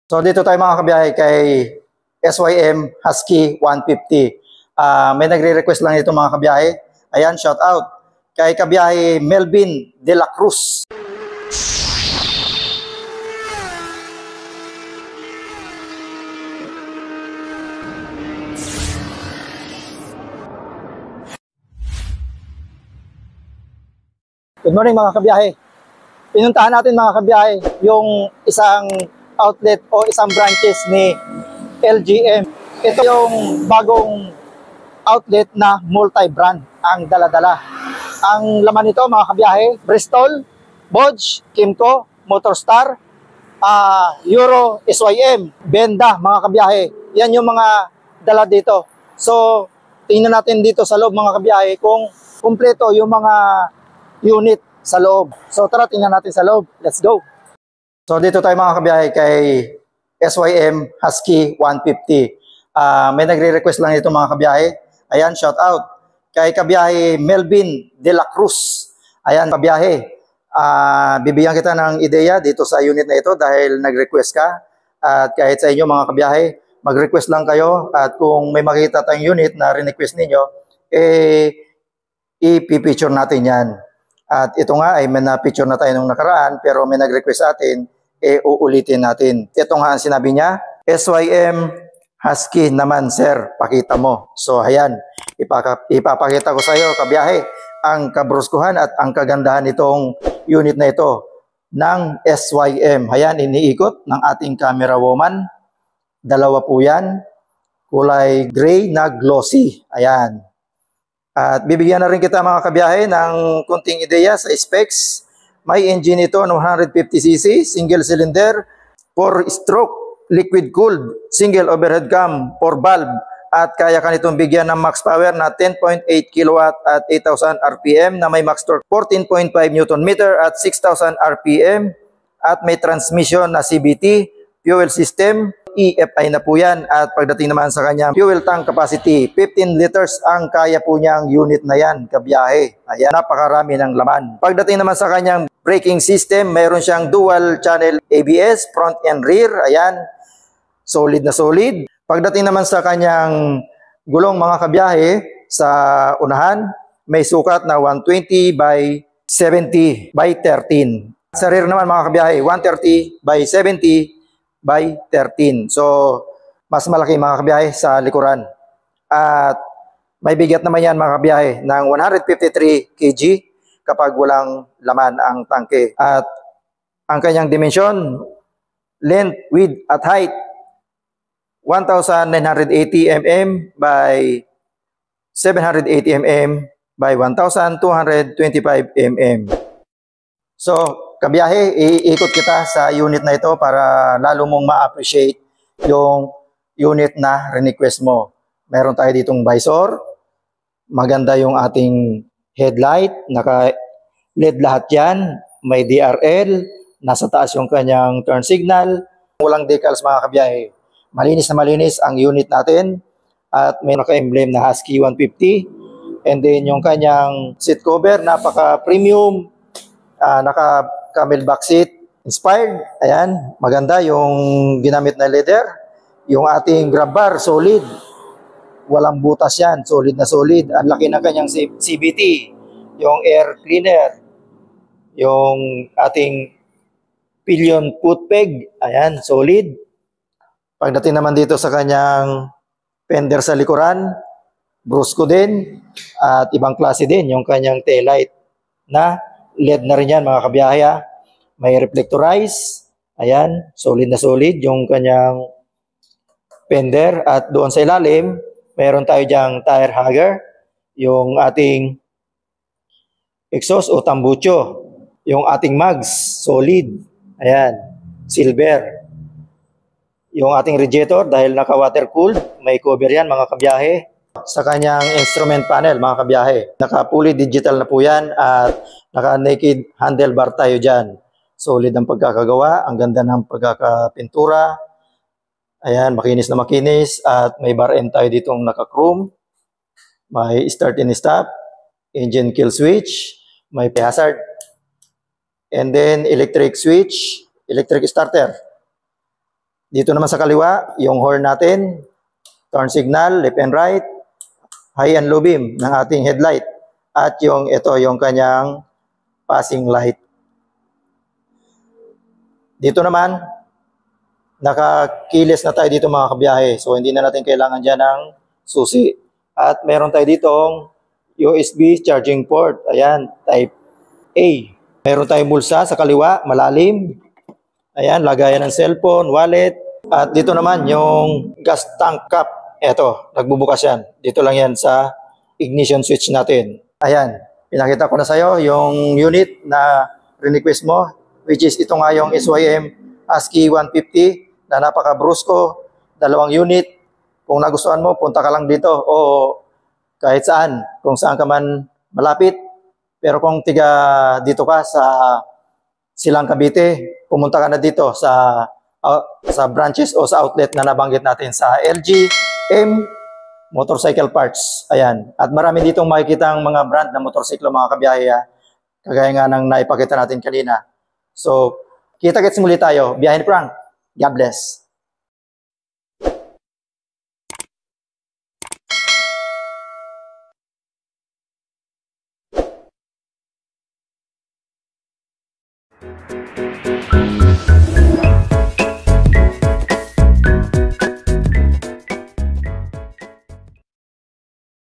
So dito tayo mga kabiyahe kay SYM Husky 150. May nagre-request lang ito mga kabiyahe. Ayan, shout out kay kabiyahe Melvin De La Cruz. Good morning mga kabiyahe. Pinuntahan natin mga kabiyahe yung isang outlet o isang branches ni LGM. Ito yung bagong outlet na multi-brand ang dala-dala. Ang laman nito mga kabiyahe, Bristol, Bodge, Kimco, Motorstar, Euro, SYM, Benda mga kabiyahe. Yan yung mga dala dito. So, tingnan natin dito sa loob mga kabiyahe kung kumpleto yung mga unit sa loob. So, tara tingnan natin sa loob. Let's go! So, dito tayo mga kabiyahe kay SYM Husky 150. May nagre-request lang ito mga kabiyahe. Ayan, shout out kay kabiyahe Melvin De La Cruz. Ayan, kabiyahe. Bibigyan kita ng ideya dito sa unit na ito dahil nag-request ka. At kahit sa inyo mga kabiyahe, mag-request lang kayo. At kung may makita tayong unit na re-request ninyo, ipipicture natin yan. At ito nga ay may na-picture na tayo nung nakaraan pero may nag-request sa atin, uulitin natin. Ito nga ang sinabi niya, SYM Husky naman sir, pakita mo. So ayan, ipapakita ko sa iyo kabiyahe ang kabruskuhan at ang kagandahan nitong unit na ito ng SYM. Ayan, iniikot ng ating camera woman. Dalawa po yan, kulay gray na glossy. Ayan. At bibigyan na rin kita mga kabiyahe ng kunting ideya sa specs. May engine ito ng 150cc, single cylinder, 4-stroke, liquid cooled, single overhead cam, 4 valve. At kaya ka nitong bigyan ng max power na 10.8 kW at 8,000 RPM na may max torque 14.5 Nm at 6,000 RPM. At may transmission na CVT, fuel system, EFI na po yan. At pagdating naman sa kanyang fuel tank capacity, 15 liters ang kaya po niyang unit na yan, kabiyahe. Ayan, napakarami ng laman. Pagdating naman sa kanyang braking system, mayroon siyang dual channel ABS, front and rear. Ayan, solid na solid. Pagdating naman sa kanyang gulong mga kabiyahe, sa unahan, may sukat na 120 by 70 by 13. Sa rear naman mga kabiyahe, 130 by 70 by 13. So, mas malaki mga kabiyahe sa likuran. At may bigat naman yan mga kabiyahe ng 153 kg kapag walang laman ang tangke. At ang kanyang dimensyon, length, width at height, 1,980 mm by 780 mm by 1,225 mm. So, kabiyahe, iikot kita sa unit na ito para lalo mong ma-appreciate yung unit na request mo. Meron tayo ditong visor, maganda yung ating headlight, naka-LED lahat yan, may DRL, nasa taas yung kanyang turn signal, walang decals mga kabiyahe. Malinis na malinis ang unit natin at may naka-emblem na Husky 150 and then yung kanyang seat cover, napaka-premium, naka-camelback seat, inspired. Ayan, maganda yung ginamit na leather. Yung ating grab bar, solid. Walang butas yan, solid na solid. Ang laki ng kanyang CVT. Yung air cleaner. Yung ating pillion foot peg. Ayan, solid. Pagdating naman dito sa kanyang fender sa likuran, brusco din. At ibang klase din yung kanyang taillight na LED na rin yan mga kabiyahe. May reflectorize. Ayan, solid na solid yung kanyang fender. At doon sa ilalim, mayroon tayo dyang tire hugger. Yung ating exhaust o tambucho. Yung ating mags, solid. Ayan, silver. Yung ating radiator, dahil naka-water cooled, may cover yan mga kabiyahe. Sa kanyang instrument panel mga kabiyahe, naka-fully digital na po yan at naka-naked handlebar tayo dyan. Solid ang pagkakagawa, ang ganda ng pagkakapintura. Ayan, makinis na makinis at may bar end tayo ditong naka-chrome. May start and stop, engine kill switch, may hazard. And then electric switch, electric starter. Dito naman sa kaliwa, yung horn natin, turn signal, left and right, high and low beam ng ating headlight. At yung ito, yung kanyang passing light. Dito naman, nakakilis na tayo dito mga kabiyahe. So hindi na natin kailangan dyan ng susi. At meron tayo ditong USB charging port. Ayan, type A. Meron tayong bulsa sa kaliwa, malalim. Ayan, lagayan ng cellphone, wallet. At dito naman yung gas tank cap. Eto, nagbubukas yan. Dito lang yan sa ignition switch natin. Ayan, pinakita ko na sa'yo yung unit na request mo, which is ito nga yung SYM ASCII 150 na napaka-brusco, 2 unit. Kung nagustuhan mo, punta ka lang dito o kahit saan, kung saan ka man malapit. Pero kung tiga dito ka sa Silang Cavite, pumunta ka na dito sa branches o sa outlet na nabanggit natin sa LG M Motorcycle Parts. Ayan. At marami ditong makikita ang mga brand na motorsiklo mga kabiyahe. Kagaya nga ng naipakita natin kanina. So, kita-kits muli tayo. Biyahe ni Frank. God bless.